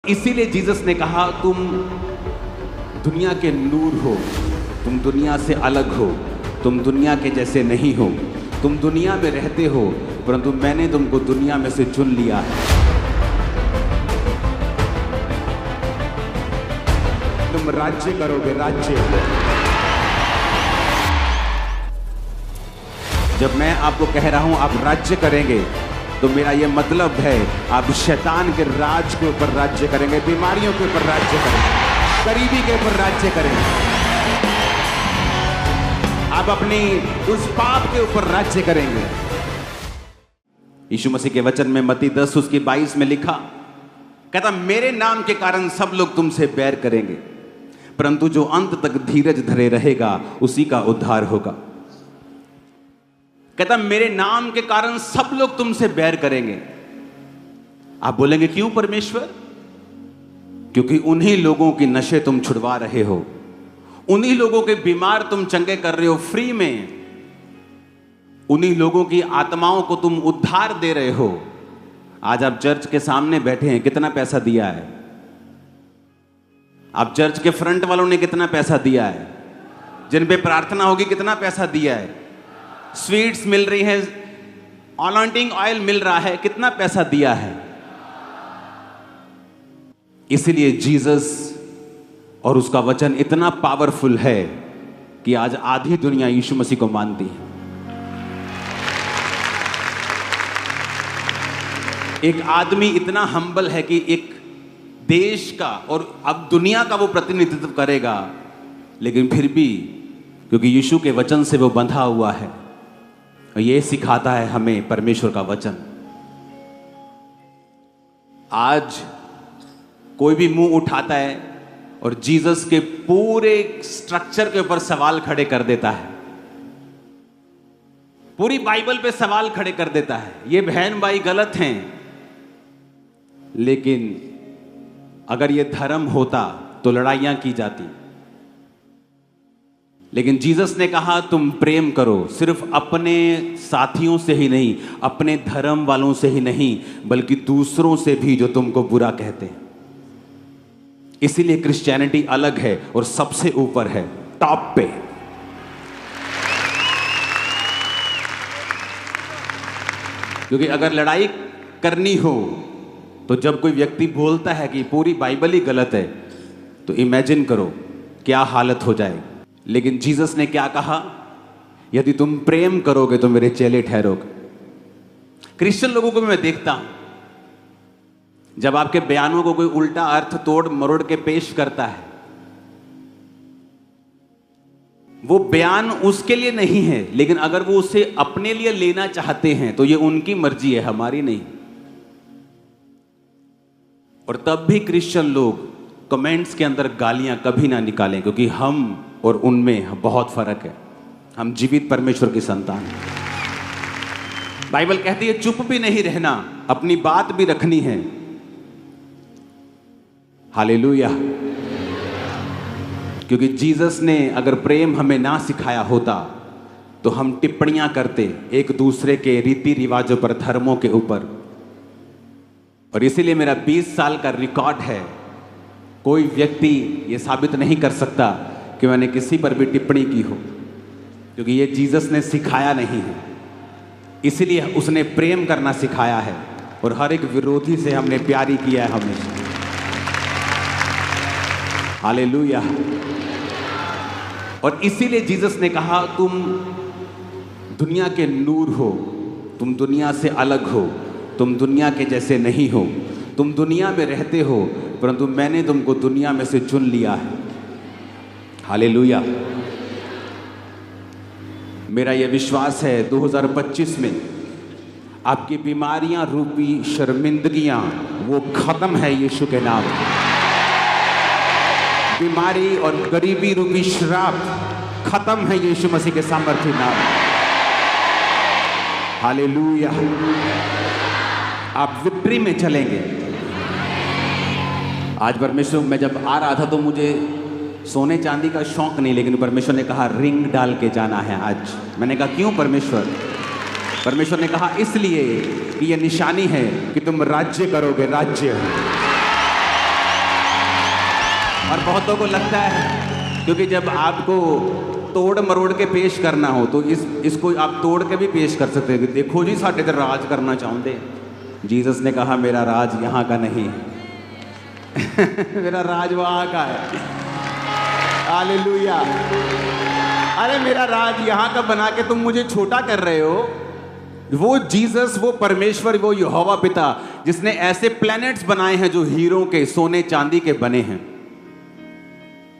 इसीलिए जीसस ने कहा तुम दुनिया के नूर हो, तुम दुनिया से अलग हो, तुम दुनिया के जैसे नहीं हो, तुम दुनिया में रहते हो परंतु मैंने तुमको दुनिया में से चुन लिया है। तुम राज्य करोगे, राज्य। जब मैं आपको कह रहा हूं आप राज्य करेंगे तो मेरा यह मतलब है आप शैतान के राज के ऊपर राज्य करेंगे, बीमारियों के ऊपर राज्य करेंगे, गरीबी के ऊपर राज्य करेंगे, आप अपनी उस पाप के ऊपर राज्य करेंगे। यीशु मसीह के वचन में मत्ती 10 उसकी 22 में लिखा, कहता मेरे नाम के कारण सब लोग तुमसे बैर करेंगे परंतु जो अंत तक धीरज धरे रहेगा उसी का उद्धार होगा। कहता मेरे नाम के कारण सब लोग तुमसे बैर करेंगे। आप बोलेंगे क्यों परमेश्वर? क्योंकि उन्हीं लोगों की नशे तुम छुड़वा रहे हो, उन्हीं लोगों के बीमार तुम चंगे कर रहे हो फ्री में, उन्हीं लोगों की आत्माओं को तुम उद्धार दे रहे हो। आज आप चर्च के सामने बैठे हैं, कितना पैसा दिया है? आप चर्च के फ्रंट वालों ने कितना पैसा दिया है? जिन पे प्रार्थना होगी कितना पैसा दिया है? स्वीट्स मिल रही हैं, अनॉइंटिंग ऑयल मिल रहा है, कितना पैसा दिया है? इसलिए जीसस और उसका वचन इतना पावरफुल है कि आज आधी दुनिया यीशु मसीह को मानती है। एक आदमी इतना हम्बल है कि एक देश का और अब दुनिया का वो प्रतिनिधित्व करेगा, लेकिन फिर भी क्योंकि यीशु के वचन से वो बंधा हुआ है, ये सिखाता है हमें परमेश्वर का वचन। आज कोई भी मुंह उठाता है और जीसस के पूरे स्ट्रक्चर के ऊपर सवाल खड़े कर देता है, पूरी बाइबल पे सवाल खड़े कर देता है, ये बहन भाई गलत हैं। लेकिन अगर ये धर्म होता तो लड़ाइयां की जाती, लेकिन जीसस ने कहा तुम प्रेम करो, सिर्फ अपने साथियों से ही नहीं, अपने धर्म वालों से ही नहीं, बल्कि दूसरों से भी जो तुमको बुरा कहते हैं। इसीलिए क्रिश्चियनिटी अलग है और सबसे ऊपर है, टॉप पे। क्योंकि अगर लड़ाई करनी हो तो जब कोई व्यक्ति बोलता है कि पूरी बाइबल ही गलत है तो इमेजिन करो क्या हालत हो जाएगी। लेकिन जीसस ने क्या कहा? यदि तुम प्रेम करोगे तो मेरे चेले ठहरोगे। क्रिश्चियन लोगों को भी मैं देखता हूं, जब आपके बयानों को कोई उल्टा अर्थ तोड़ मरोड़ के पेश करता है, वो बयान उसके लिए नहीं है, लेकिन अगर वो उसे अपने लिए लेना चाहते हैं तो ये उनकी मर्जी है, हमारी नहीं। और तब भी क्रिश्चियन लोग कमेंट्स के अंदर गालियां कभी ना निकालें, क्योंकि हम और उनमें बहुत फर्क है। हम जीवित परमेश्वर की संतान हैं। बाइबल कहती है चुप भी नहीं रहना, अपनी बात भी रखनी है। हालेलुया। क्योंकि जीसस ने अगर प्रेम हमें ना सिखाया होता तो हम टिप्पणियां करते एक दूसरे के रीति रिवाजों पर, धर्मों के ऊपर। और इसीलिए मेरा 20 साल का रिकॉर्ड है, कोई व्यक्ति ये साबित नहीं कर सकता कि मैंने किसी पर भी टिप्पणी की हो, क्योंकि ये जीसस ने सिखाया नहीं है। इसीलिए उसने प्रेम करना सिखाया है और हर एक विरोधी से हमने प्यारी किया है हमेशा। हालेलुया। और इसीलिए जीसस ने कहा तुम दुनिया के नूर हो, तुम दुनिया से अलग हो, तुम दुनिया के जैसे नहीं हो, तुम दुनिया में रहते हो परंतु मैंने तुमको दुनिया में से चुन लिया है। हालेलुया। मेरा यह विश्वास है 2025 में आपकी बीमारियां रूपी शर्मिंदगियां वो खत्म है यीशु के नाम। बीमारी और गरीबी रूपी श्राप खत्म है यीशु मसीह के सामर्थ्य नाम। हालेलुया। आप विक्ट्री में चलेंगे। आज परमेश्वर, मैं जब आ रहा था तो मुझे सोने चांदी का शौक नहीं, लेकिन परमेश्वर ने कहा रिंग डाल के जाना है आज। मैंने कहा क्यों परमेश्वर? परमेश्वर ने कहा इसलिए कि यह निशानी है कि तुम राज्य करोगे, राज्य। और बहुतों को लगता है क्योंकि जब आपको तोड़ मरोड़ के पेश करना हो तो इसको आप तोड़ के भी पेश कर सकते हैं। देखो जी साढ़े ते राज करना चाहते। जीसस ने कहा मेरा राज यहाँ का नहीं है मेरा राज वहाँ का है। हालेलुया। अरे मेरा राज यहाँ का बना के तुम मुझे छोटा कर रहे हो। वो जीसस, वो परमेश्वर, वो यहोवा पिता जिसने ऐसे प्लैनेट्स बनाए हैं जो हीरों के, सोने चांदी के बने हैं।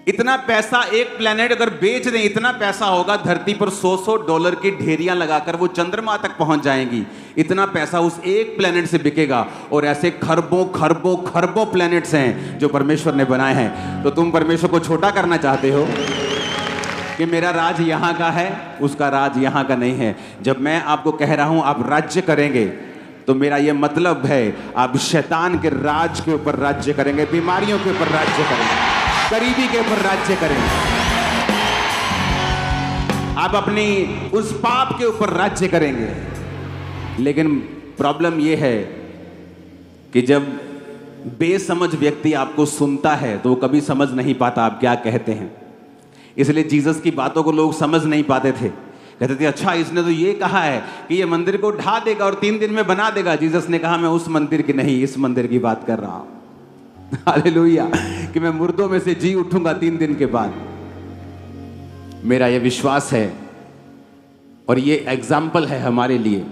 इतना पैसा एक प्लैनेट अगर बेच दें, इतना पैसा होगा धरती पर $100 की ढेरियां लगाकर वो चंद्रमा तक पहुंच जाएंगी। इतना पैसा उस एक प्लैनेट से बिकेगा। और ऐसे खरबों खरबों खरबों प्लैनेट्स हैं जो परमेश्वर ने बनाए हैं। तो तुम परमेश्वर को छोटा करना चाहते हो कि मेरा राज यहाँ का है, उसका राज यहाँ का नहीं है। जब मैं आपको कह रहा हूं आप राज्य करेंगे तो मेरा यह मतलब है आप शैतान के राज के ऊपर राज्य करेंगे, बीमारियों के ऊपर राज्य करेंगे, गरीबी के ऊपर राज्य करेंगे, आप अपनी उस पाप के ऊपर राज्य करेंगे। लेकिन प्रॉब्लम यह है कि जब बेसमझ व्यक्ति आपको सुनता है तो वो कभी समझ नहीं पाता आप क्या कहते हैं। इसलिए जीसस की बातों को लोग समझ नहीं पाते थे। कहते थे अच्छा इसने तो ये कहा है कि ये मंदिर को ढा देगा और 3 दिन में बना देगा। जीसस ने कहा मैं उस मंदिर की नहीं, इस मंदिर की बात कर रहा हूं। हालेलुया। कि मैं मुर्दों में से जी उठूंगा 3 दिन के बाद। मेरा ये विश्वास है और ये एग्जाम्पल है हमारे लिए।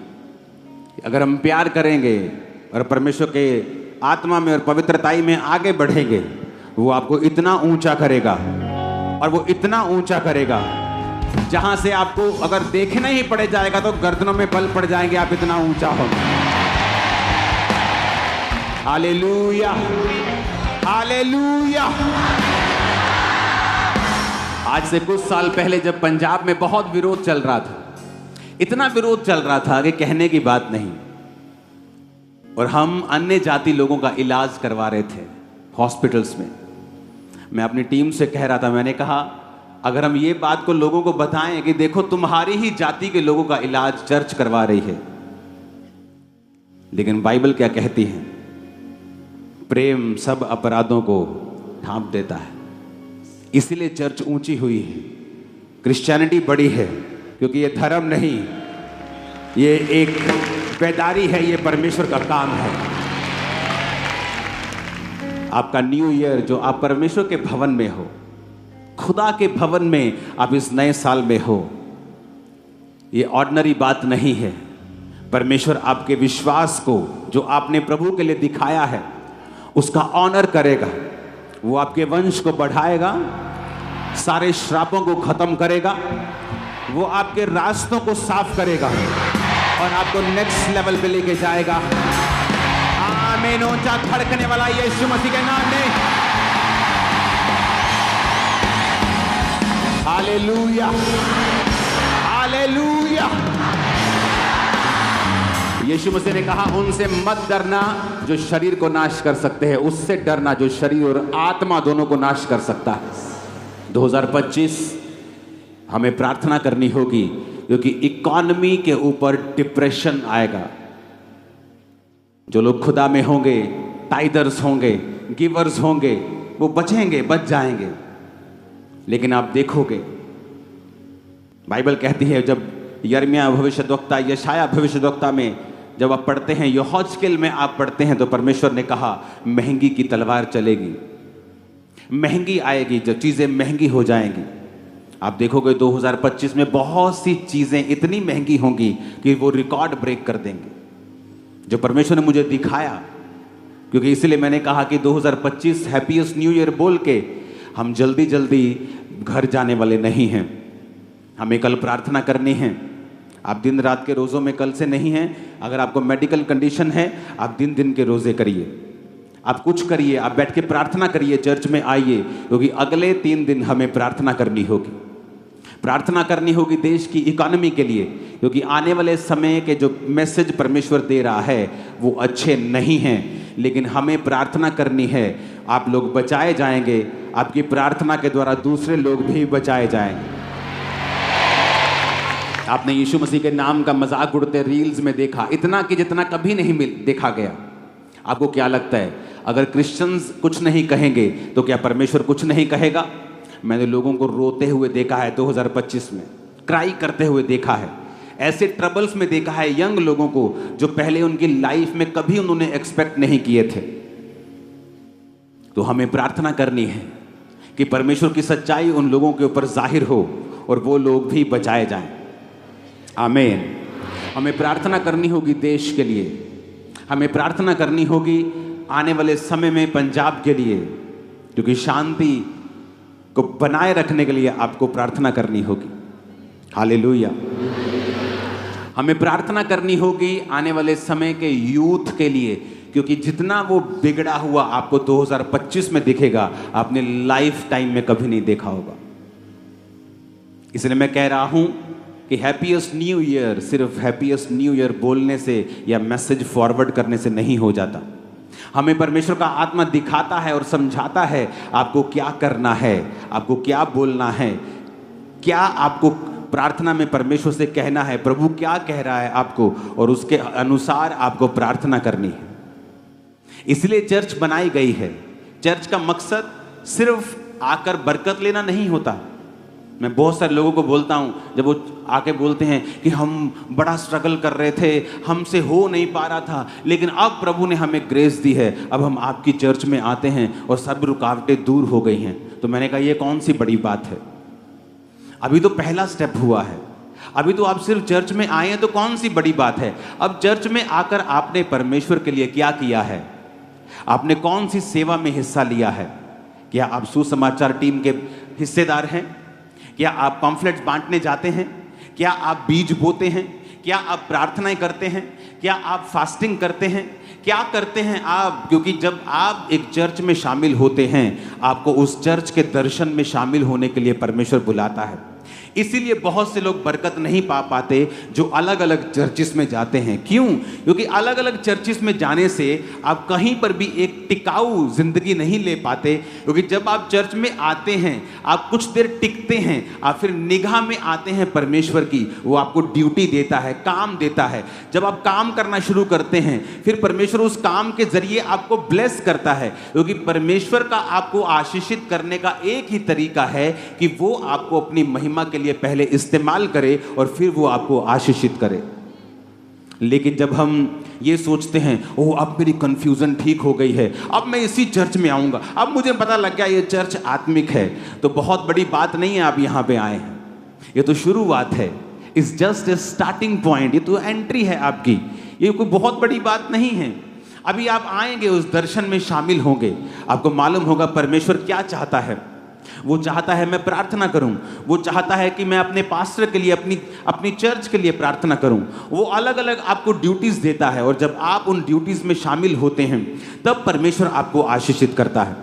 अगर हम प्यार करेंगे और परमेश्वर के आत्मा में और पवित्रताई में आगे बढ़ेंगे, वो आपको इतना ऊंचा करेगा और वो इतना ऊंचा करेगा जहां से आपको अगर देखना ही पड़ जाएगा तो गर्दनों में बल पड़ जाएंगे, आप इतना ऊंचा होंगे। Hallelujah, hallelujah. आज से कुछ साल पहले जब पंजाब में बहुत विरोध चल रहा था, इतना विरोध चल रहा था कि कहने की बात नहीं, और हम अन्य जाति लोगों का इलाज करवा रहे थे हॉस्पिटल्स में। मैं अपनी टीम से कह रहा था, मैंने कहा अगर हम ये बात को लोगों को बताएं कि देखो तुम्हारी ही जाति के लोगों का इलाज चर्च करवा रही है, लेकिन बाइबल क्या कहती है? प्रेम सब अपराधों को ढांप देता है। इसीलिए चर्च ऊंची हुई है, क्रिश्चियनिटी बड़ी है, क्योंकि ये धर्म नहीं, ये एक बेदारी है, ये परमेश्वर का काम है। आपका न्यू ईयर जो आप परमेश्वर के भवन में हो, खुदा के भवन में आप इस नए साल में हो, ये ऑर्डिनरी बात नहीं है। परमेश्वर आपके विश्वास को जो आपने प्रभु के लिए दिखाया है उसका ऑनर करेगा। वो आपके वंश को बढ़ाएगा, सारे श्रापों को खत्म करेगा, वो आपके रास्तों को साफ करेगा और आपको नेक्स्ट लेवल पे लेके जाएगा। आमीन। ऊंचा धड़कने वाला यीशु मसीह के नाम में हालेलुया, हालेलुया। यीशु मसीह ने कहा उनसे मत डरना जो शरीर को नाश कर सकते हैं, उससे डरना जो शरीर और आत्मा दोनों को नाश कर सकता है। 2025 हमें प्रार्थना करनी होगी, क्योंकि इकॉनमी के ऊपर डिप्रेशन आएगा। जो लोग खुदा में होंगे, टाइदर्स होंगे, गिवर्स होंगे, वो बचेंगे, बच जाएंगे। लेकिन आप देखोगे, बाइबल कहती है, जब यिर्मयाह भविष्यद्वक्ता, यशायाह भविष्यद्वक्ता में जब आप पढ़ते हैं, यहोजकेल में आप पढ़ते हैं, तो परमेश्वर ने कहा महंगी की तलवार चलेगी, महंगी आएगी, जो चीजें महंगी हो जाएंगी। आप देखोगे 2025 में बहुत सी चीजें इतनी महंगी होंगी कि वो रिकॉर्ड ब्रेक कर देंगे, जो परमेश्वर ने मुझे दिखाया। क्योंकि इसलिए मैंने कहा कि 2025 हैप्पीएस्ट न्यू ईयर बोल के हम जल्दी जल्दी घर जाने वाले नहीं हैं। हमें कल प्रार्थना करनी है। आप दिन रात के रोज़ों में कल से नहीं हैं। अगर आपको मेडिकल कंडीशन है, आप दिन दिन के रोज़े करिए, आप कुछ करिए, आप बैठ के प्रार्थना करिए, चर्च में आइए, क्योंकि अगले 3 दिन हमें प्रार्थना करनी होगी। प्रार्थना करनी होगी देश की इकोनॉमी के लिए, क्योंकि आने वाले समय के जो मैसेज परमेश्वर दे रहा है वो अच्छे नहीं हैं। लेकिन हमें प्रार्थना करनी है। आप लोग बचाए जाएंगे, आपकी प्रार्थना के द्वारा दूसरे लोग भी बचाए जाएंगे। आपने यीशु मसीह के नाम का मजाक उड़ते रील्स में देखा, इतना कि जितना कभी नहीं देखा गया। आपको क्या लगता है अगर क्रिश्चियंस कुछ नहीं कहेंगे तो क्या परमेश्वर कुछ नहीं कहेगा? मैंने लोगों को रोते हुए देखा है 2025 में, क्राई करते हुए देखा है, ऐसे ट्रबल्स में देखा है यंग लोगों को जो पहले उनकी लाइफ में कभी उन्होंने एक्सपेक्ट नहीं किए थे। तो हमें प्रार्थना करनी है कि परमेश्वर की सच्चाई उन लोगों के ऊपर जाहिर हो और वो लोग भी बचाए जाएं। आमीन। हमें प्रार्थना करनी होगी देश के लिए, हमें प्रार्थना करनी होगी आने वाले समय में पंजाब के लिए, क्योंकि शांति को बनाए रखने के लिए आपको प्रार्थना करनी होगी। हालेलुया। हमें प्रार्थना करनी होगी आने वाले समय के यूथ के लिए, क्योंकि जितना वो बिगड़ा हुआ आपको 2025 में दिखेगा, आपने लाइफ टाइम में कभी नहीं देखा होगा। इसलिए मैं कह रहा हूं कि हैप्पीएस्ट न्यू ईयर सिर्फ हैप्पीएस्ट न्यू ईयर बोलने से या मैसेज फॉरवर्ड करने से नहीं हो जाता। हमें परमेश्वर का आत्मा दिखाता है और समझाता है आपको क्या करना है, आपको क्या बोलना है, क्या आपको प्रार्थना में परमेश्वर से कहना है, प्रभु क्या कह रहा है आपको, और उसके अनुसार आपको प्रार्थना करनी है। इसलिए चर्च बनाई गई है। चर्च का मकसद सिर्फ आकर बरकत लेना नहीं होता। मैं बहुत सारे लोगों को बोलता हूं, जब वो आके बोलते हैं कि हम बड़ा स्ट्रगल कर रहे थे, हमसे हो नहीं पा रहा था, लेकिन अब प्रभु ने हमें ग्रेस दी है, अब हम आपकी चर्च में आते हैं और सब रुकावटें दूर हो गई हैं। तो मैंने कहा ये कौन सी बड़ी बात है, अभी तो पहला स्टेप हुआ है, अभी तो आप सिर्फ चर्च में आए हैं, तो कौन सी बड़ी बात है। अब चर्च में आकर आपने परमेश्वर के लिए क्या किया है, आपने कौन सी सेवा में हिस्सा लिया है? क्या आप सुसमाचार टीम के हिस्सेदार हैं? क्या आप पम्फलेट्स बांटने जाते हैं? क्या आप बीज बोते हैं? क्या आप प्रार्थनाएं करते हैं? क्या आप फास्टिंग करते हैं? क्या करते हैं आप? क्योंकि जब आप एक चर्च में शामिल होते हैं, आपको उस चर्च के दर्शन में शामिल होने के लिए परमेश्वर बुलाता है। इसीलिए बहुत से लोग बरकत नहीं पा पाते जो अलग अलग चर्चिस में जाते हैं। क्यों? क्योंकि अलग अलग चर्चिस में जाने से आप कहीं पर भी एक टिकाऊ जिंदगी नहीं ले पाते। क्योंकि जब आप चर्च में आते हैं, आप कुछ देर टिकते हैं, आप फिर निगाह में आते हैं परमेश्वर की, वो आपको ड्यूटी देता है, काम देता है। जब आप काम करना शुरू करते हैं, फिर परमेश्वर उस काम के जरिए आपको ब्लेस करता है। क्योंकि परमेश्वर का आपको आशीषित करने का एक ही तरीका है कि वो आपको अपनी महिमा के लिए पहले इस्तेमाल करे और फिर वो आपको आशीषित करे। लेकिन जब हम ये सोचते हैं, ओह अब मेरी कंफ्यूजन ठीक हो गई है, अब मैं इसी चर्च में आऊंगा, अब मुझे पता लग गया ये चर्च आत्मिक है, तो बहुत बड़ी बात नहीं है आप यहां पे आए हैं, ये तो शुरुआत है। It's just a starting point, ये तो एंट्री है आपकी, ये कोई बहुत बड़ी बात नहीं है। अभी आप आएंगे, उस दर्शन में शामिल होंगे, आपको मालूम होगा परमेश्वर क्या चाहता है। वो चाहता है मैं प्रार्थना करूं, वो चाहता है कि मैं अपने पास्टर के लिए, अपनी चर्च के लिए प्रार्थना करूं। वो अलग अलग आपको ड्यूटीज देता है, और जब आप उन ड्यूटीज में शामिल होते हैं तब परमेश्वर आपको आशीषित करता है।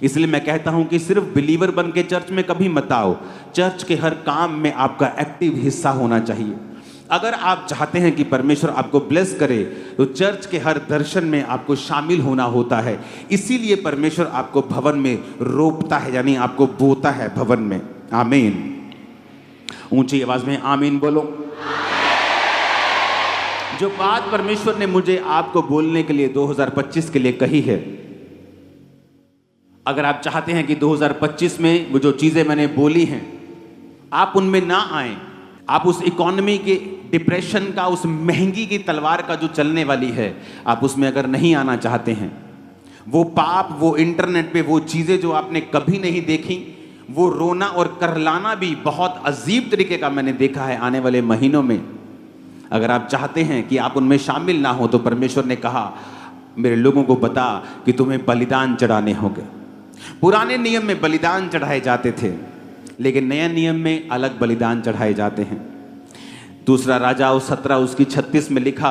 इसलिए मैं कहता हूं कि सिर्फ बिलीवर बन के चर्च में कभी मत आओ, चर्च के हर काम में आपका एक्टिव हिस्सा होना चाहिए। अगर आप चाहते हैं कि परमेश्वर आपको ब्लेस करे, तो चर्च के हर दर्शन में आपको शामिल होना होता है। इसीलिए परमेश्वर आपको भवन में रोपता है, यानी आपको बोता है भवन में। आमीन। ऊंची आवाज में आमीन बोलो। जो बात परमेश्वर ने मुझे आपको बोलने के लिए 2025 के लिए कही है, अगर आप चाहते हैं कि 2025 में वो जो चीजें मैंने बोली हैं आप उनमें ना आए, आप उस इकोनॉमी के डिप्रेशन का, उस महंगी की तलवार का जो चलने वाली है, आप उसमें अगर नहीं आना चाहते हैं, वो पाप, वो इंटरनेट पे वो चीज़ें जो आपने कभी नहीं देखी, वो रोना और करलाना भी बहुत अजीब तरीके का मैंने देखा है आने वाले महीनों में, अगर आप चाहते हैं कि आप उनमें शामिल ना हो, तो परमेश्वर ने कहा मेरे लोगों को बता कि तुम्हें बलिदान चढ़ाने होंगे। पुराने नियम में बलिदान चढ़ाए जाते थे, लेकिन नए नियम में अलग बलिदान चढ़ाए जाते हैं। दूसरा राजाओं 17 उसकी 36 में लिखा,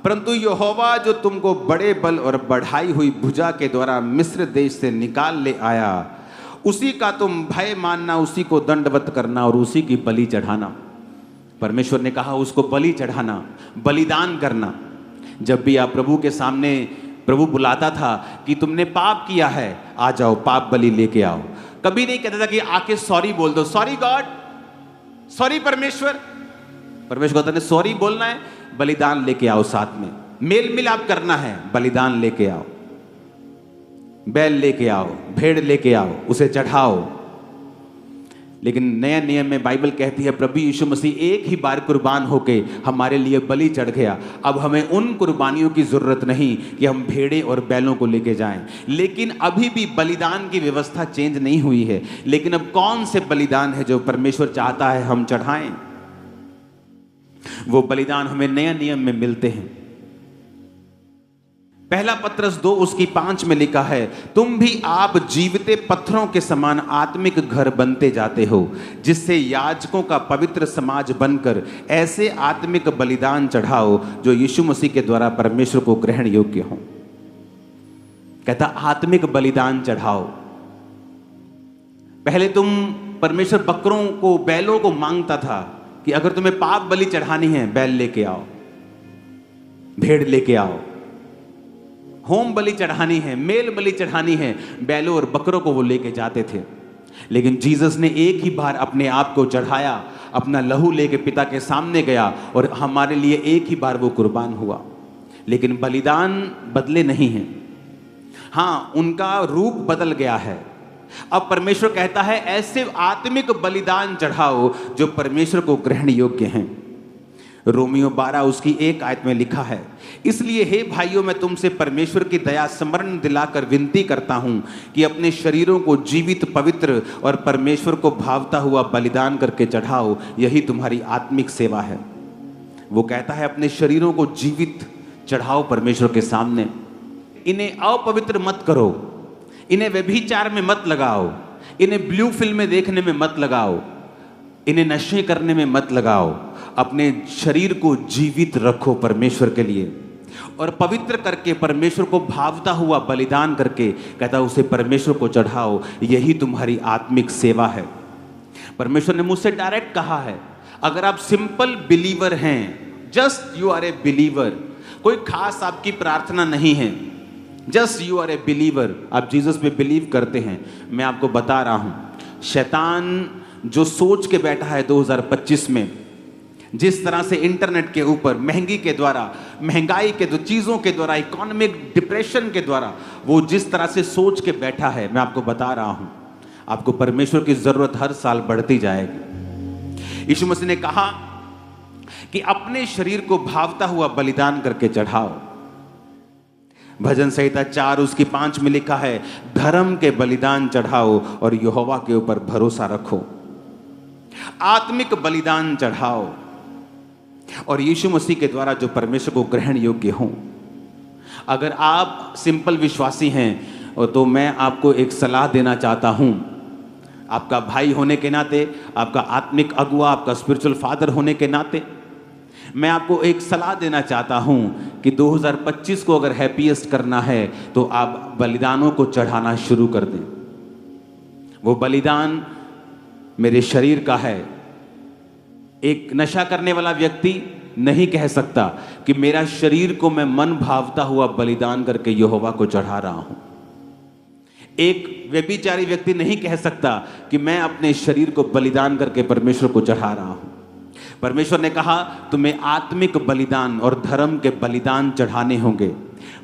परंतु यहोवा जो तुमको बड़े बल और बढ़ाई हुई भुजा के द्वारा मिस्र देश से निकाल ले आया, उसी का तुम भय मानना, उसी को दंडवत करना और उसी की बलि चढ़ाना। परमेश्वर ने कहा उसको बलि चढ़ाना, बलिदान करना। जब भी आप प्रभु के सामने, प्रभु बुलाता था कि तुमने पाप किया है, आ जाओ पाप बलि लेके आओ। कभी नहीं कहता था कि आके सॉरी बोल दो, सॉरी गॉड, सॉरी परमेश्वर। परमेश्वर कहता है सॉरी बोलना है, बलिदान लेके आओ, साथ में मेल मिलाप करना है, बलिदान लेके आओ। बैल लेके आओ, भेड़ लेके आओ, उसे चढ़ाओ। लेकिन नया नियम में बाइबल कहती है प्रभु यीशु मसीह एक ही बार कुर्बान होके हमारे लिए बलि चढ़ गया। अब हमें उन कुर्बानियों की जरूरत नहीं कि हम भेड़े और बैलों को लेके जाएं। लेकिन अभी भी बलिदान की व्यवस्था चेंज नहीं हुई है। लेकिन अब कौन से बलिदान है जो परमेश्वर चाहता है हम चढ़ाएं? वो बलिदान हमें नया नियम में मिलते हैं। पहला पत्रस 2:5 में लिखा है, तुम भी आप जीविते पत्थरों के समान आत्मिक घर बनते जाते हो, जिससे याजकों का पवित्र समाज बनकर ऐसे आत्मिक बलिदान चढ़ाओ जो यीशु मसीह के द्वारा परमेश्वर को ग्रहण योग्य हो। कहता आत्मिक बलिदान चढ़ाओ। पहले तुम परमेश्वर बकरों को, बैलों को मांगता था कि अगर तुम्हें पाप बलि चढ़ानी है बैल लेके आओ, भेड़ लेके आओ। होम बलि चढ़ानी है, मेल बलि चढ़ानी है, बैलों और बकरों को वो लेके जाते थे। लेकिन जीसस ने एक ही बार अपने आप को चढ़ाया, अपना लहू लेके पिता के सामने गया और हमारे लिए एक ही बार वो कुर्बान हुआ। लेकिन बलिदान बदले नहीं हैं। हाँ, उनका रूप बदल गया है। अब परमेश्वर कहता है ऐसे आत्मिक बलिदान चढ़ाओ जो परमेश्वर को ग्रहण योग्य हैं। रोमियो 12:1 में लिखा है, इसलिए हे भाइयों मैं तुमसे परमेश्वर की दया स्मरण दिलाकर विनती करता हूं कि अपने शरीरों को जीवित, पवित्र और परमेश्वर को भावता हुआ बलिदान करके चढ़ाओ, यही तुम्हारी आत्मिक सेवा है। वो कहता है अपने शरीरों को जीवित चढ़ाओ परमेश्वर के सामने। इन्हें अपवित्र मत करो, इन्हें व्यभिचार में मत लगाओ, इन्हें ब्लू फिल्में देखने में मत लगाओ, इन्हें नशे करने में मत लगाओ। अपने शरीर को जीवित रखो परमेश्वर के लिए और पवित्र करके परमेश्वर को भावता हुआ बलिदान करके कहता उसे परमेश्वर को चढ़ाओ, यही तुम्हारी आत्मिक सेवा है। परमेश्वर ने मुझसे डायरेक्ट कहा है, अगर आप सिंपल बिलीवर हैं, just you are a believer, कोई खास आपकी प्रार्थना नहीं है, just you are a believer, आप जीसस में बिलीव करते हैं, मैं आपको बता रहा हूं, शैतान जो सोच के बैठा है 2025 में, जिस तरह से इंटरनेट के ऊपर महंगी के द्वारा, महंगाई के चीज़ों के द्वारा, इकोनॉमिक डिप्रेशन के द्वारा वो जिस तरह से सोच के बैठा है, मैं आपको बता रहा हूं, आपको परमेश्वर की जरूरत हर साल बढ़ती जाएगी। यीशु मसीह ने कहा कि अपने शरीर को भावता हुआ बलिदान करके चढ़ाओ। भजन संहिता 4:5 में लिखा है, धर्म के बलिदान चढ़ाओ और यहोवा के ऊपर भरोसा रखो। आत्मिक बलिदान चढ़ाओ और यीशु मसीह के द्वारा जो परमेश्वर को ग्रहण योग्य हो। अगर आप सिंपल विश्वासी हैं तो मैं आपको एक सलाह देना चाहता हूं, आपका भाई होने के नाते, आपका आत्मिक अगुआ, आपका स्पिरिचुअल फादर होने के नाते मैं आपको एक सलाह देना चाहता हूं कि 2025 को अगर हैप्पीएस्ट करना है तो आप बलिदानों को चढ़ाना शुरू कर दें। वो बलिदान मेरे शरीर का है। एक नशा करने वाला व्यक्ति नहीं कह सकता कि मेरा शरीर को मैं मन भावता हुआ बलिदान करके यहोवा को चढ़ा रहा हूं। एक व्यभिचारी व्यक्ति नहीं कह सकता कि मैं अपने शरीर को बलिदान करके परमेश्वर को चढ़ा रहा हूं। परमेश्वर ने कहा तुम्हें आत्मिक बलिदान और धर्म के बलिदान चढ़ाने होंगे।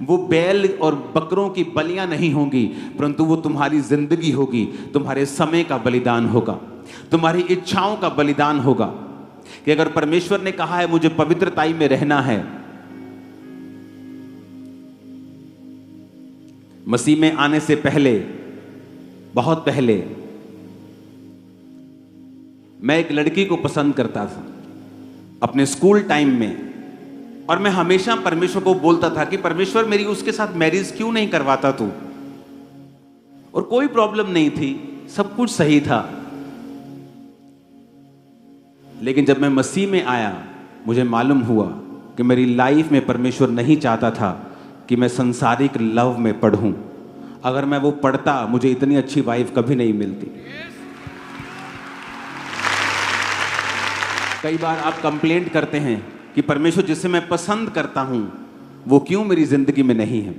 वो बैल और बकरों की बलियां नहीं होंगी, परंतु वो तुम्हारी जिंदगी होगी, तुम्हारे समय का बलिदान होगा, तुम्हारी इच्छाओं का बलिदान होगा। कि अगर परमेश्वर ने कहा है मुझे पवित्रताई में रहना है, मसीह में आने से पहले, बहुत पहले, मैं एक लड़की को पसंद करता था अपने स्कूल टाइम में, और मैं हमेशा परमेश्वर को बोलता था कि परमेश्वर मेरी उसके साथ मैरिज क्यों नहीं करवाता तू। और कोई प्रॉब्लम नहीं थी, सब कुछ सही था। लेकिन जब मैं मसीह में आया मुझे मालूम हुआ कि मेरी लाइफ में परमेश्वर नहीं चाहता था कि मैं संसारिक लव में पढ़ूं। अगर मैं वो पढ़ता मुझे इतनी अच्छी वाइफ कभी नहीं मिलती। कई बार आप कंप्लेंट करते हैं कि परमेश्वर जिसे मैं पसंद करता हूं वो क्यों मेरी जिंदगी में नहीं है,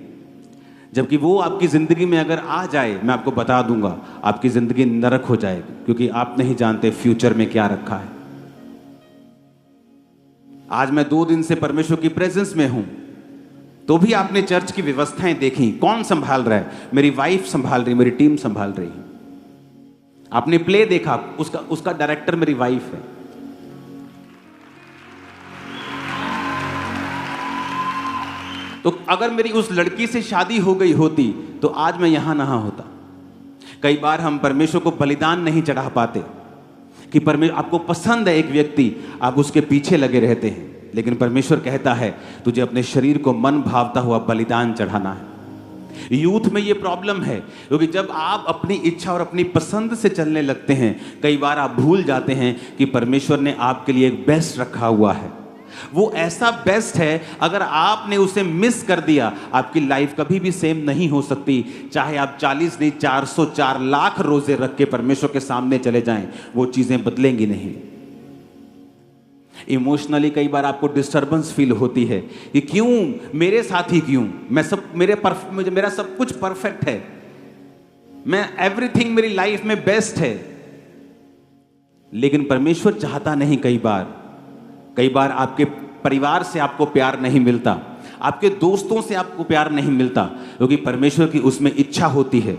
जबकि वो आपकी जिंदगी में अगर आ जाए, मैं आपको बता दूंगा, आपकी जिंदगी नरक हो जाएगी, क्योंकि आप नहीं जानते फ्यूचर में क्या रखा है। आज मैं 2 दिन से परमेश्वर की प्रेजेंस में हूं तो भी आपने चर्च की व्यवस्थाएं देखी, कौन संभाल रहा है? मेरी वाइफ संभाल रही, मेरी टीम संभाल रही है। आपने प्ले देखा, उसका डायरेक्टर मेरी वाइफ है। तो अगर मेरी उस लड़की से शादी हो गई होती तो आज मैं यहां ना होता। कई बार हम परमेश्वर को बलिदान नहीं चढ़ा पाते कि परमेश्वर आपको पसंद है एक व्यक्ति, आप उसके पीछे लगे रहते हैं, लेकिन परमेश्वर कहता है तुझे अपने शरीर को मन भावता हुआ बलिदान चढ़ाना है। यूथ में ये प्रॉब्लम है, क्योंकि जब आप अपनी इच्छा और अपनी पसंद से चलने लगते हैं, कई बार आप भूल जाते हैं कि परमेश्वर ने आपके लिए एक बेस्ट रखा हुआ है। वो ऐसा बेस्ट है, अगर आपने उसे मिस कर दिया, आपकी लाइफ कभी भी सेम नहीं हो सकती। चाहे आप 40 नहीं 404 लाख रोजे रख के परमेश्वर के सामने चले जाएं, वो चीजें बदलेंगी नहीं। इमोशनली कई बार आपको डिस्टर्बेंस फील होती है कि क्यों मेरे साथ ही, क्यों मेरा सब कुछ परफेक्ट है, मैं एवरीथिंग मेरी लाइफ में बेस्ट है, लेकिन परमेश्वर चाहता नहीं। कई बार आपके परिवार से आपको प्यार नहीं मिलता, आपके दोस्तों से आपको प्यार नहीं मिलता, क्योंकि परमेश्वर की उसमें इच्छा होती है।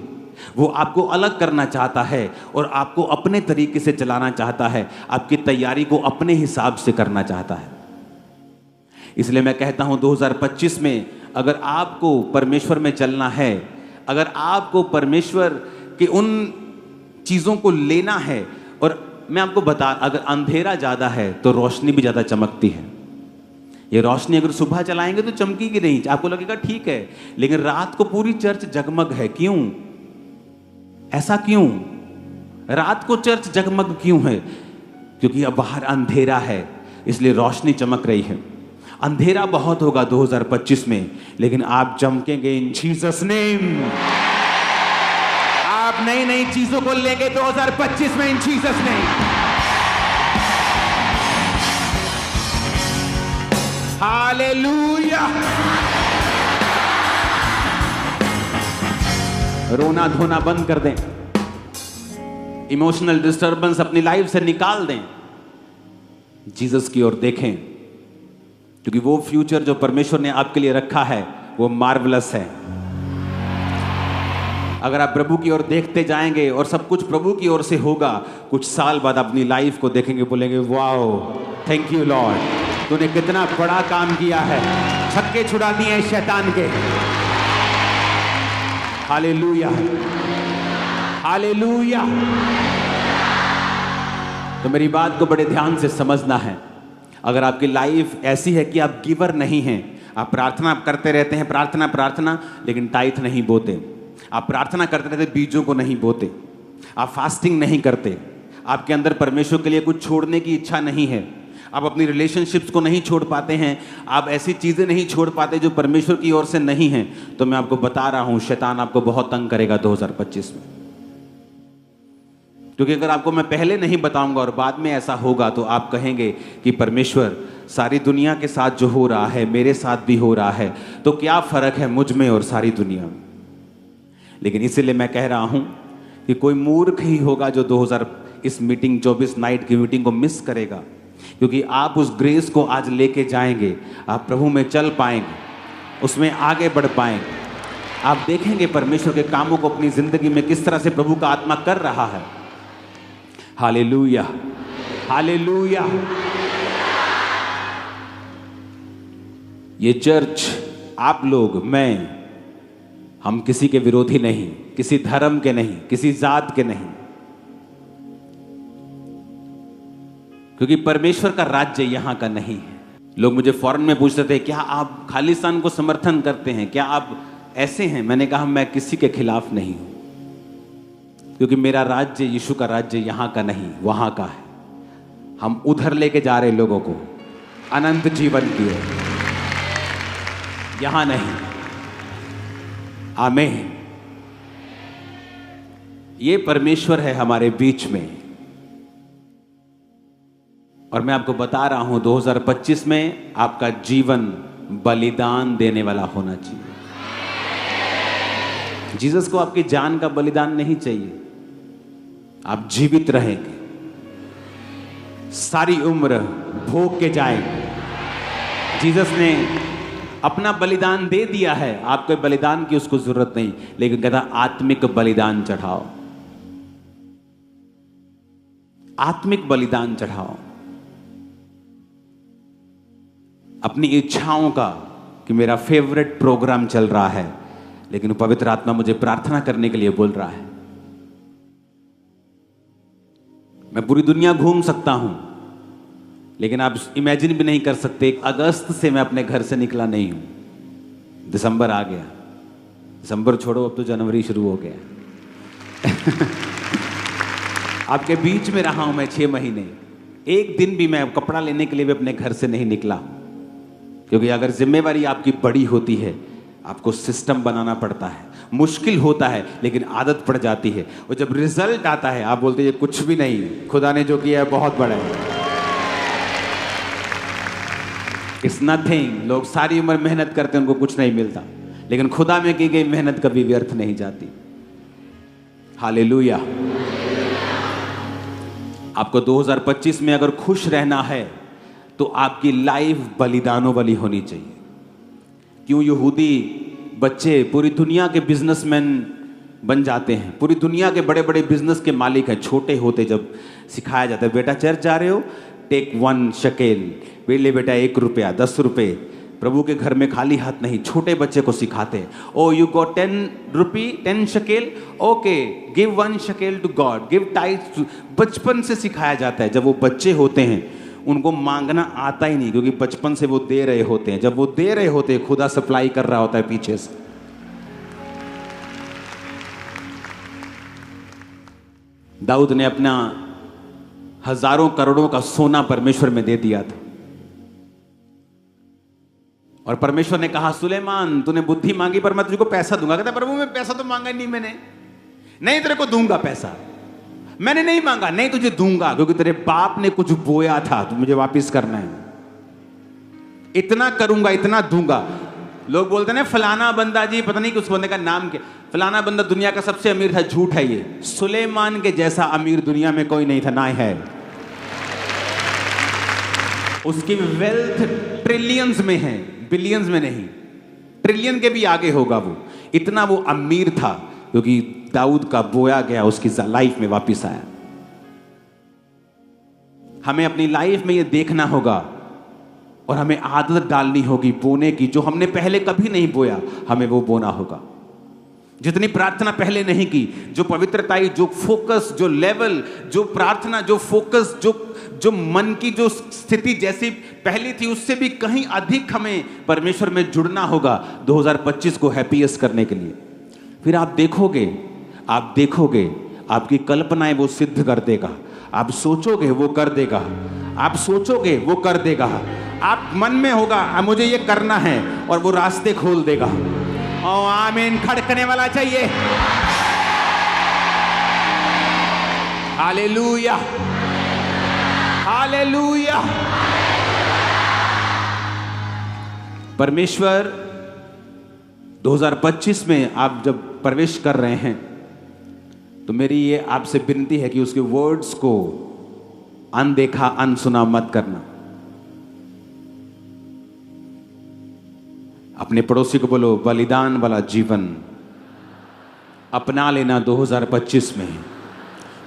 वो आपको अलग करना चाहता है और आपको अपने तरीके से चलाना चाहता है, आपकी तैयारी को अपने हिसाब से करना चाहता है। इसलिए मैं कहता हूं 2025 में अगर आपको परमेश्वर में चलना है, अगर आपको परमेश्वर के उन चीज़ों को लेना है, और मैं आपको अगर अंधेरा ज़्यादा है तो रोशनी भी ज़्यादा चमकती है। ये रोशनी अगर सुबह चलाएंगे तो चमकेगी नहीं, आपको लगेगा ठीक है, लेकिन रात को पूरी चर्च जगमग है। क्यों? ऐसा क्यों? रात को चर्च जगमग क्यों है? क्योंकि अब बाहर अंधेरा है, इसलिए रोशनी चमक रही है। अंधेरा बहुत होगा 2025 में, लेकिन आप चमकेंगे इन जीसस नेम। आप नई नई चीजों को लेंगे 2025 में इन जीसस नेम। हालेलुया। रोना धोना बंद कर दें, इमोशनल डिस्टर्बेंस अपनी लाइफ से निकाल दें, जीसस की ओर देखें, क्योंकि वो फ्यूचर जो परमेश्वर ने आपके लिए रखा है वो मार्वलस है। अगर आप प्रभु की ओर देखते जाएंगे और सब कुछ प्रभु की ओर से होगा, कुछ साल बाद अपनी लाइफ को देखेंगे, बोलेंगे वाओ थैंक यू लॉर्ड, तूने कितना बड़ा काम किया है, छक्के छुड़ा दिए शैतान के। Hallelujah, hallelujah. तो मेरी बात को बड़े ध्यान से समझना है। अगर आपकी लाइफ ऐसी है कि आप गिवर नहीं हैं, आप प्रार्थना करते रहते हैं, प्रार्थना, लेकिन टाइथ नहीं बोते, आप प्रार्थना करते रहते बीजों को नहीं बोते, आप फास्टिंग नहीं करते, आपके अंदर परमेश्वर के लिए कुछ छोड़ने की इच्छा नहीं है, आप अपनी रिलेशनशिप्स को नहीं छोड़ पाते हैं, आप ऐसी चीज़ें नहीं छोड़ पाते जो परमेश्वर की ओर से नहीं हैं, तो मैं आपको बता रहा हूं शैतान आपको बहुत तंग करेगा 2025 में। क्योंकि अगर आपको मैं पहले नहीं बताऊंगा और बाद में ऐसा होगा तो आप कहेंगे कि परमेश्वर सारी दुनिया के साथ जो हो रहा है मेरे साथ भी हो रहा है, तो क्या फ़र्क है मुझ में और सारी दुनिया में। लेकिन इसीलिए मैं कह रहा हूं कि कोई मूर्ख ही होगा जो इस मीटिंग 24 नाइट की मीटिंग को मिस करेगा, क्योंकि आप उस ग्रेस को आज लेके जाएंगे, आप प्रभु में चल पाएंगे, उसमें आगे बढ़ पाएंगे, आप देखेंगे परमेश्वर के कामों को अपनी जिंदगी में किस तरह से प्रभु का आत्मा कर रहा है। Hallelujah, hallelujah. ये चर्च, आप लोग, मैं, हम किसी के विरोधी नहीं, किसी धर्म के नहीं, किसी जात के नहीं, क्योंकि परमेश्वर का राज्य यहां का नहीं है। लोग मुझे फॉरेन में पूछते थे क्या आप खालिस्तान को समर्थन करते हैं, क्या आप ऐसे हैं? मैंने कहा मैं किसी के खिलाफ नहीं हूं, क्योंकि मेरा राज्य, यीशु का राज्य यहां का नहीं वहां का है। हम उधर लेके जा रहे लोगों को अनंत जीवन की ओर, यहां नहीं। आमीन। ये परमेश्वर है हमारे बीच में, और मैं आपको बता रहा हूं 2025 में आपका जीवन बलिदान देने वाला होना चाहिए। जीसस को आपकी जान का बलिदान नहीं चाहिए, आप जीवित रहेंगे, सारी उम्र भोग के जाएंगे। जीसस ने अपना बलिदान दे दिया है, आपके बलिदान की उसको जरूरत नहीं, लेकिन कहता आत्मिक बलिदान चढ़ाओ, आत्मिक बलिदान चढ़ाओ अपनी इच्छाओं का। कि मेरा फेवरेट प्रोग्राम चल रहा है, लेकिन पवित्र आत्मा मुझे प्रार्थना करने के लिए बोल रहा है। मैं पूरी दुनिया घूम सकता हूं, लेकिन आप इमेजिन भी नहीं कर सकते, अगस्त से मैं अपने घर से निकला नहीं हूं, दिसंबर आ गया, दिसंबर छोड़ो अब तो जनवरी शुरू हो गया। आपके बीच में रहा हूं मैं 6 महीने, एक दिन भी मैं कपड़ा लेने के लिए भी अपने घर से नहीं निकला, क्योंकि अगर जिम्मेवारी आपकी बड़ी होती है, आपको सिस्टम बनाना पड़ता है, मुश्किल होता है, लेकिन आदत पड़ जाती है, और जब रिजल्ट आता है आप बोलते हैं ये कुछ भी नहीं, खुदा ने जो किया है बहुत बड़ा है, इट्स नथिंग। लोग सारी उम्र मेहनत करते हैं, उनको कुछ नहीं मिलता, लेकिन खुदा में की गई मेहनत कभी व्यर्थ नहीं जाती। हालेलुया। आपको 2025 में अगर खुश रहना है तो आपकी लाइफ बलिदानों वाली होनी चाहिए। क्यों यहूदी बच्चे पूरी दुनिया के बिजनेसमैन बन जाते हैं, पूरी दुनिया के बड़े बड़े बिजनेस के मालिक हैं। छोटे होते जब सिखाया जाता है, बेटा चर्च जा रहे हो, टेक 1 शकेल, ले बेटा 1 रुपया, 10 रुपये, प्रभु के घर में खाली हाथ नहीं। छोटे बच्चे को सिखाते हैं, ओ यू गॉट 10 रुपी, 10 शकेल, ओके गिव 1 शकेल टू गॉड, गिव टाइट्स। बचपन से सिखाया जाता है। जब वो बच्चे होते हैं उनको मांगना आता ही नहीं, क्योंकि बचपन से वो दे रहे होते हैं। जब वो दे रहे होते हैं, खुदा सप्लाई कर रहा होता है पीछे से। दाऊद ने अपना हजारों करोड़ों का सोना परमेश्वर में दे दिया था, और परमेश्वर ने कहा सुलेमान तूने बुद्धि मांगी पर मैं तुझको पैसा दूंगा। कहता प्रभु मैं पैसा तो मांगा नहीं मैंने, नहीं तेरे को दूंगा पैसा, मैंने नहीं मांगा, नहीं तुझे दूंगा, क्योंकि तेरे बाप ने कुछ बोया था तो मुझे वापस करना है, इतना करूंगा इतना दूंगा। लोग बोलते हैं फलाना बंदा जी, पता नहीं कि उस बंदे का नाम क्या, फलाना बंदा दुनिया का सबसे अमीर था। झूठ है ये, सुलेमान के जैसा अमीर दुनिया में कोई नहीं था, ना है। उसकी वेल्थ ट्रिलियंस में है, बिलियंस में नहीं, ट्रिलियन के भी आगे होगा वो। इतना वो अमीर था क्योंकि दाऊद का बोया गया उसकी लाइफ में वापस आया। हमें अपनी लाइफ में ये देखना होगा और हमें आदत डालनी होगी बोने की। जो हमने पहले कभी नहीं बोया हमें वो बोना होगा। जितनी प्रार्थना पहले नहीं की, जो पवित्रताई, जो फोकस, जो लेवल, जो प्रार्थना, जो फोकस, जो मन की जो स्थिति जैसी पहली थी उससे भी कहीं अधिक हमें परमेश्वर में जुड़ना होगा 2025 को हैप्पीएस्ट करने के लिए। फिर आप देखोगे आपकी कल्पनाएं वो सिद्ध कर देगा। आप सोचोगे वो कर देगा, आप सोचोगे वो कर देगा। आप मन में होगा मुझे ये करना है और वो रास्ते खोल देगा। ओ आमीन खड़कने वाला चाहिए। Hallelujah, hallelujah. परमेश्वर 2025 में आप जब प्रवेश कर रहे हैं तो मेरी ये आपसे विनती है कि उसके वर्ड्स को अनदेखा अनसुना मत करना। अपने पड़ोसी को बोलो बलिदान वाला जीवन अपना लेना 2025 में।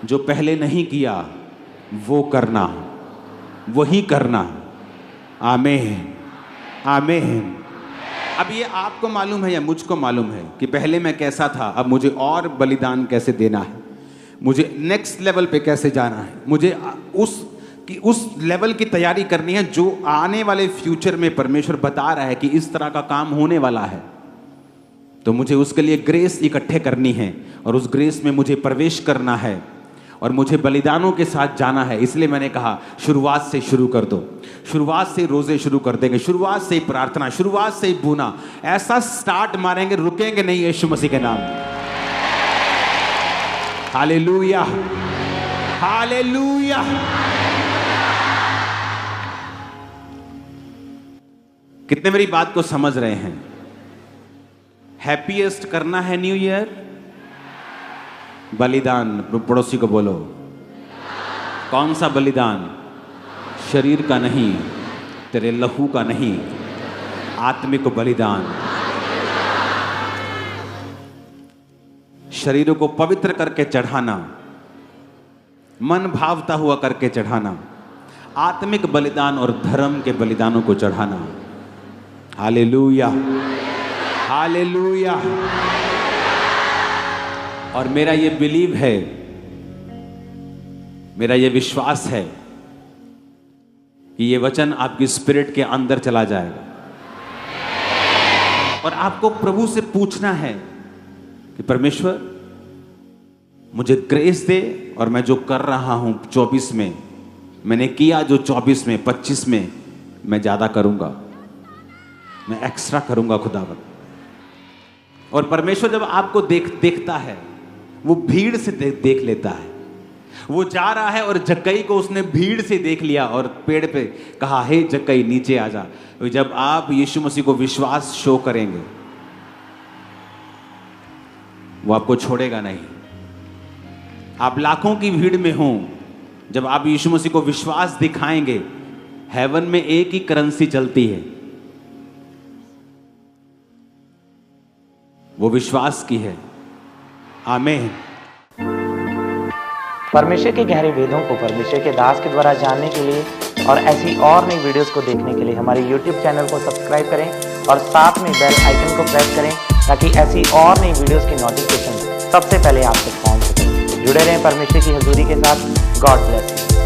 जो पहले नहीं किया वो करना, वही करना। आमीन, आमीन। अब ये आपको मालूम है या मुझको मालूम है कि पहले मैं कैसा था, अब मुझे और बलिदान कैसे देना है, मुझे नेक्स्ट लेवल पे कैसे जाना है, मुझे उस लेवल की तैयारी करनी है जो आने वाले फ्यूचर में परमेश्वर बता रहा है कि इस तरह का काम होने वाला है। तो मुझे उसके लिए ग्रेस इकट्ठे करनी है और उस ग्रेस में मुझे प्रवेश करना है और मुझे बलिदानों के साथ जाना है। इसलिए मैंने कहा शुरुआत से शुरू कर दो, शुरुआत से रोजे शुरू कर देंगे, शुरुआत से ही प्रार्थना, शुरुआत से ही बुना, ऐसा स्टार्ट मारेंगे, रुकेंगे नहीं यीशु मसीह के नाम में। Hallelujah, hallelujah. कितने मेरी बात को समझ रहे हैं? हैप्पीएस्ट करना है न्यू ईयर। बलिदान, पड़ोसी को बोलो कौन सा बलिदान? शरीर का नहीं, तेरे लहू का नहीं, आत्मिक बलिदान, शरीरों को पवित्र करके चढ़ाना, मन भावता हुआ करके चढ़ाना, आत्मिक बलिदान और धर्म के बलिदानों को चढ़ाना। Hallelujah, hallelujah. और मेरा ये बिलीव है, मेरा ये विश्वास है कि ये वचन आपकी स्पिरिट के अंदर चला जाएगा और आपको प्रभु से पूछना है कि परमेश्वर मुझे ग्रेस दे और मैं जो कर रहा हूं 24 में, मैंने किया जो 24 में, 25 में मैं ज्यादा करूंगा, मैं एक्स्ट्रा करूंगा खुदावन। और परमेश्वर जब आपको देखता है, वो भीड़ से देख लेता है। वो जा रहा है और जक्कई को उसने भीड़ से देख लिया और पेड़ पे कहा, हे जक्कई नीचे आ जा। जब आप यीशु मसीह को विश्वास शो करेंगे, वो आपको छोड़ेगा नहीं। आप लाखों की भीड़ में हो, जब आप यीशु मसीह को विश्वास दिखाएंगे, हेवन में एक ही करेंसी चलती है, वो विश्वास की है। आमीन। परमेश्वर के गहरे वेदों को परमेश्वर के दास के द्वारा जानने के लिए और ऐसी और नई वीडियोस को देखने के लिए हमारे YouTube चैनल को सब्सक्राइब करें और साथ में बेल आइकन को प्रेस करें ताकि ऐसी और नई वीडियोस की नोटिफिकेशन सबसे पहले आप तक पहुंच सके। जुड़े रहें परमेश्वर की हजूरी के साथ। God bless you.